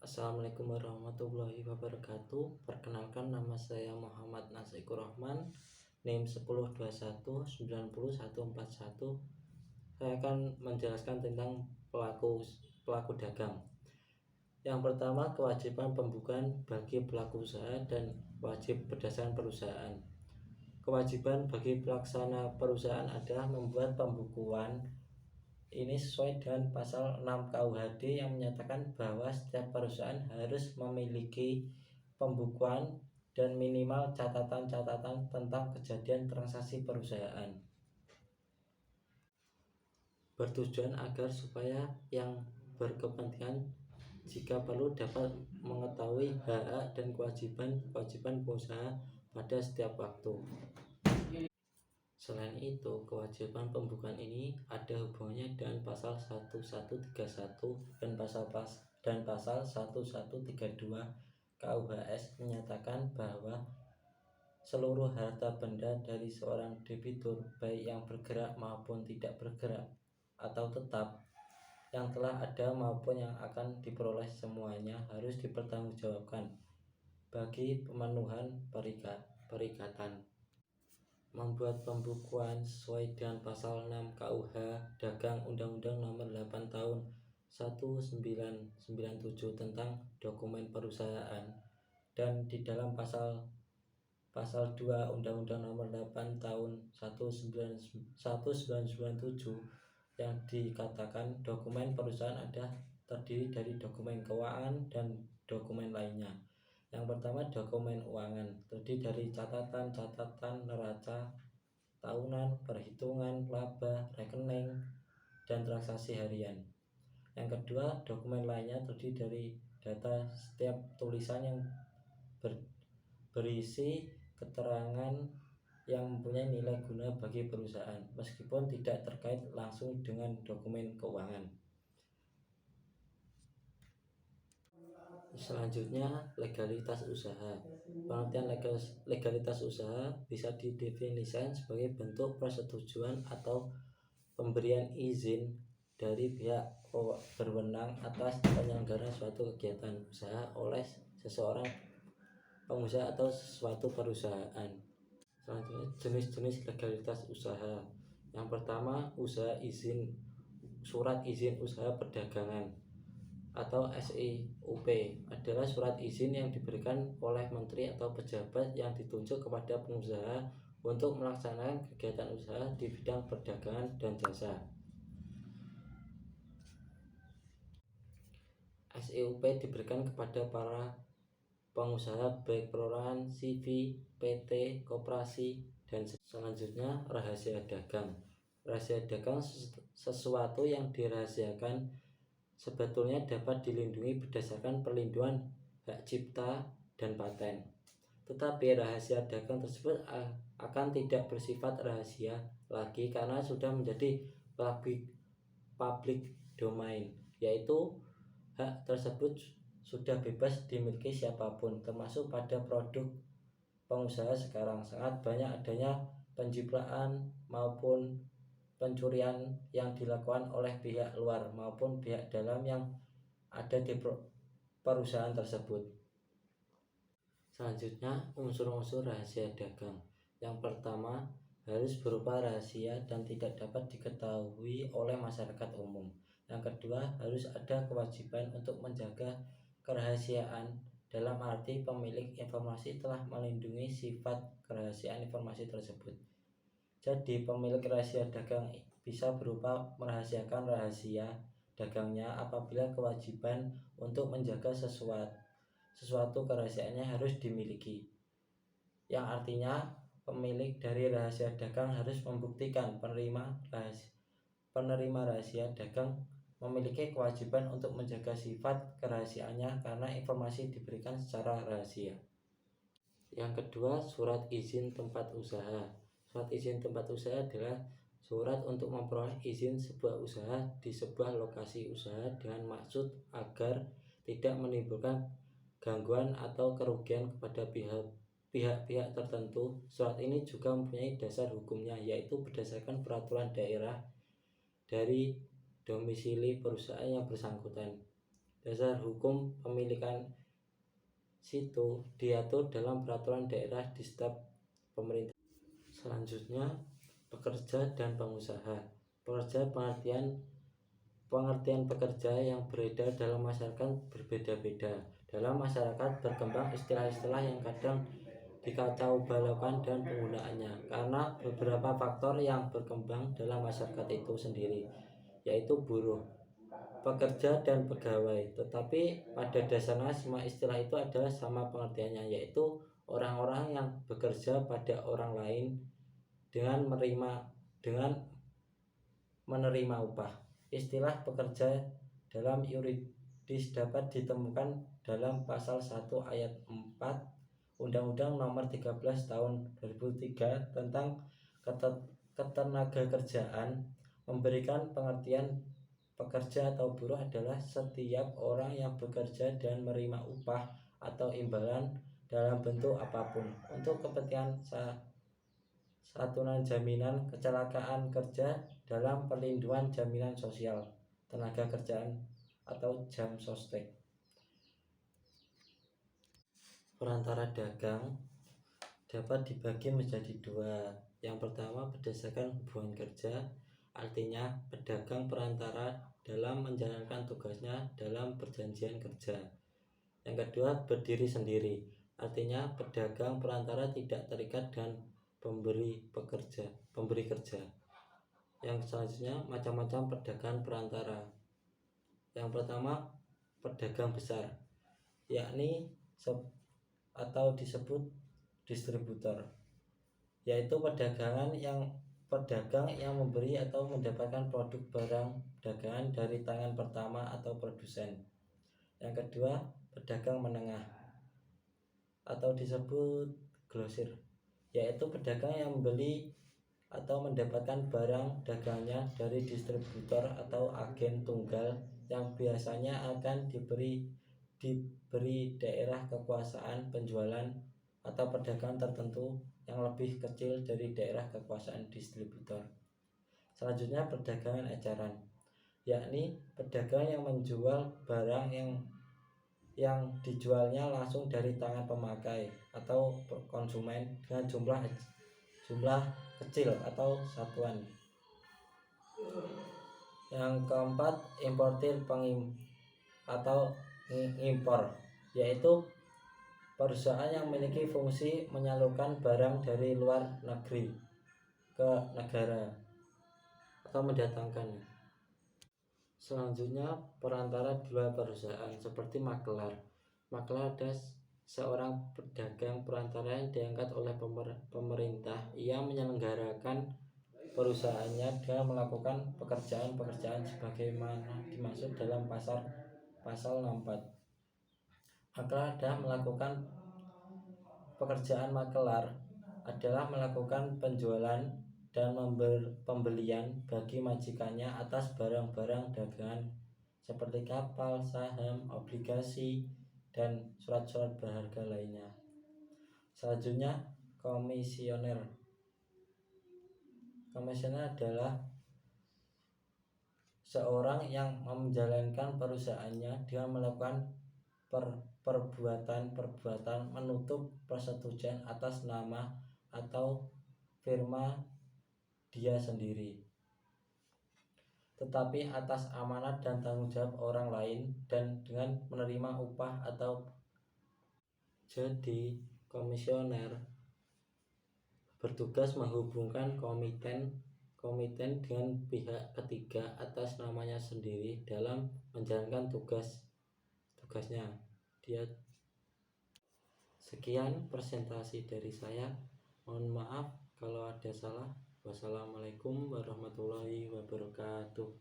Assalamualaikum warahmatullahi wabarakatuh. Perkenalkan, nama saya Muhammad Nasikur Rahman, NIM 1021904141. Saya akan menjelaskan tentang pelaku dagang. Yang pertama, kewajiban pembukuan bagi pelaku usaha dan wajib berdasarkan perusahaan. Kewajiban bagi pelaksana perusahaan adalah membuat pembukuan ini sesuai dengan pasal 6 KUHD yang menyatakan bahwa setiap perusahaan harus memiliki pembukuan dan minimal catatan-catatan tentang kejadian transaksi perusahaan, bertujuan agar supaya yang berkepentingan jika perlu dapat mengetahui hak dan kewajiban pengusaha pada setiap waktu. Selain itu, kewajiban pembukuan ini ada hubungannya dengan pasal 1131 dan pasal 1132 KUHS menyatakan bahwa seluruh harta benda dari seorang debitur, baik yang bergerak maupun tidak bergerak atau tetap, yang telah ada maupun yang akan diperoleh, semuanya harus dipertanggungjawabkan bagi pemenuhan perikatan. Membuat pembukuan sesuai dengan pasal 6 KUH Dagang Undang-Undang Nomor 8 Tahun 1997 tentang dokumen perusahaan, dan di dalam pasal 2 Undang-Undang Nomor 8 Tahun 1997 yang dikatakan dokumen perusahaan adalah terdiri dari dokumen keuangan dan dokumen lainnya. Yang pertama, dokumen keuangan terdiri dari catatan neraca tahunan, perhitungan laba, rekening, dan transaksi harian. Yang kedua, dokumen lainnya terdiri dari data setiap tulisan yang berisi keterangan yang mempunyai nilai guna bagi perusahaan, meskipun tidak terkait langsung dengan dokumen keuangan. Selanjutnya, legalitas usaha. Pengertian legalitas usaha bisa didefinisikan sebagai bentuk persetujuan atau pemberian izin dari pihak berwenang atas penyelenggaraan suatu kegiatan usaha oleh seseorang pengusaha atau suatu perusahaan. Selanjutnya, jenis-jenis legalitas usaha. Yang pertama, surat izin usaha perdagangan atau SIUP adalah surat izin yang diberikan oleh menteri atau pejabat yang ditunjuk kepada pengusaha untuk melaksanakan kegiatan usaha di bidang perdagangan dan jasa. SIUP diberikan kepada para pengusaha baik perorangan, CV, PT, koperasi, dan selanjutnya rahasia dagang. Rahasia dagang sesuatu yang dirahasiakan sebetulnya dapat dilindungi berdasarkan perlindungan hak cipta dan paten. Tetapi rahasia dagang tersebut akan tidak bersifat rahasia lagi karena sudah menjadi public domain, yaitu hak tersebut sudah bebas dimiliki siapapun, termasuk pada produk pengusaha sekarang. Sangat banyak adanya pencipraan maupun pencurian yang dilakukan oleh pihak luar maupun pihak dalam yang ada di perusahaan tersebut. Selanjutnya, unsur-unsur rahasia dagang. Yang pertama, harus berupa rahasia dan tidak dapat diketahui oleh masyarakat umum. Yang kedua, harus ada kewajiban untuk menjaga kerahasiaan, dalam arti pemilik informasi telah melindungi sifat kerahasiaan informasi tersebut. Jadi, pemilik rahasia dagang bisa berupa merahasiakan rahasia dagangnya apabila kewajiban untuk menjaga sesuatu kerahasiaannya harus dimiliki, yang artinya pemilik dari rahasia dagang harus membuktikan penerima rahasia dagang memiliki kewajiban untuk menjaga sifat kerahasiaannya karena informasi diberikan secara rahasia. Yang kedua, surat izin tempat usaha. Surat izin tempat usaha adalah surat untuk memperoleh izin sebuah usaha di sebuah lokasi usaha dengan maksud agar tidak menimbulkan gangguan atau kerugian kepada pihak-pihak tertentu. Surat ini juga mempunyai dasar hukumnya, yaitu berdasarkan peraturan daerah dari domisili perusahaan yang bersangkutan. Dasar hukum pemilikan situ diatur dalam peraturan daerah di setiap pemerintah. Selanjutnya, pekerja dan pengusaha. Pekerja pengertian pekerja yang beredar dalam masyarakat berbeda-beda. Dalam masyarakat berkembang istilah-istilah yang kadang dikacaubalaukan dan penggunaannya karena beberapa faktor yang berkembang dalam masyarakat itu sendiri, yaitu buruh, pekerja, dan pegawai. Tetapi pada dasarnya semua istilah itu adalah sama pengertiannya, yaitu orang-orang yang bekerja pada orang lain dengan menerima upah. Istilah pekerja dalam yuridis dapat ditemukan dalam pasal 1 ayat 4 Undang-Undang Nomor 13 Tahun 2003 tentang ketenagakerjaan, memberikan pengertian pekerja atau buruh adalah setiap orang yang bekerja dan menerima upah atau imbalan dalam bentuk apapun untuk kepentingan satuan jaminan kecelakaan kerja dalam perlindungan jaminan sosial tenaga kerjaan atau jam sostek. Perantara dagang dapat dibagi menjadi dua. Yang pertama, berdasarkan hubungan kerja, artinya pedagang perantara dalam menjalankan tugasnya dalam perjanjian kerja. Yang kedua, berdiri sendiri, artinya pedagang perantara tidak terikat dengan pemberi kerja. Yang selanjutnya, macam-macam pedagang perantara. Yang pertama, pedagang besar, yakni atau disebut distributor, yaitu pedagang yang memberi atau mendapatkan produk barang dagangan dari tangan pertama atau produsen. Yang kedua, pedagang menengah atau disebut grosir, yaitu pedagang yang membeli atau mendapatkan barang dagangannya dari distributor atau agen tunggal yang biasanya akan diberi daerah kekuasaan penjualan atau pedagang tertentu yang lebih kecil dari daerah kekuasaan distributor. Selanjutnya, perdagangan eceran, yakni pedagang yang menjual barang yang dijualnya langsung dari tangan pemakai atau konsumen dengan jumlah kecil atau satuan. Yang keempat, importir atau impor, yaitu perusahaan yang memiliki fungsi menyalurkan barang dari luar negeri ke negara atau mendatangkan. Selanjutnya, perantara dua perusahaan seperti maklar. Maklar adalah seorang pedagang perantara yang diangkat oleh pemerintah. Ia menyelenggarakan perusahaannya dengan melakukan pekerjaan-pekerjaan sebagaimana dimaksud dalam pasal 64. Maklar adalah melakukan pekerjaan maklar adalah melakukan penjualan dan pembelian bagi majikannya atas barang-barang dagangan seperti kapal, saham, obligasi, dan surat-surat berharga lainnya. Selanjutnya, komisioner. Komisioner adalah seorang yang menjalankan perusahaannya dengan melakukan perbuatan menutup persetujuan atas nama atau firma dia sendiri, tetapi atas amanat dan tanggung jawab orang lain dan dengan menerima upah atau. Jadi, komisioner bertugas menghubungkan komiten dengan pihak ketiga atas namanya sendiri dalam menjalankan tugasnya. Sekian presentasi dari saya. Mohon maaf kalau ada salah. Wassalamualaikum warahmatullahi wabarakatuh.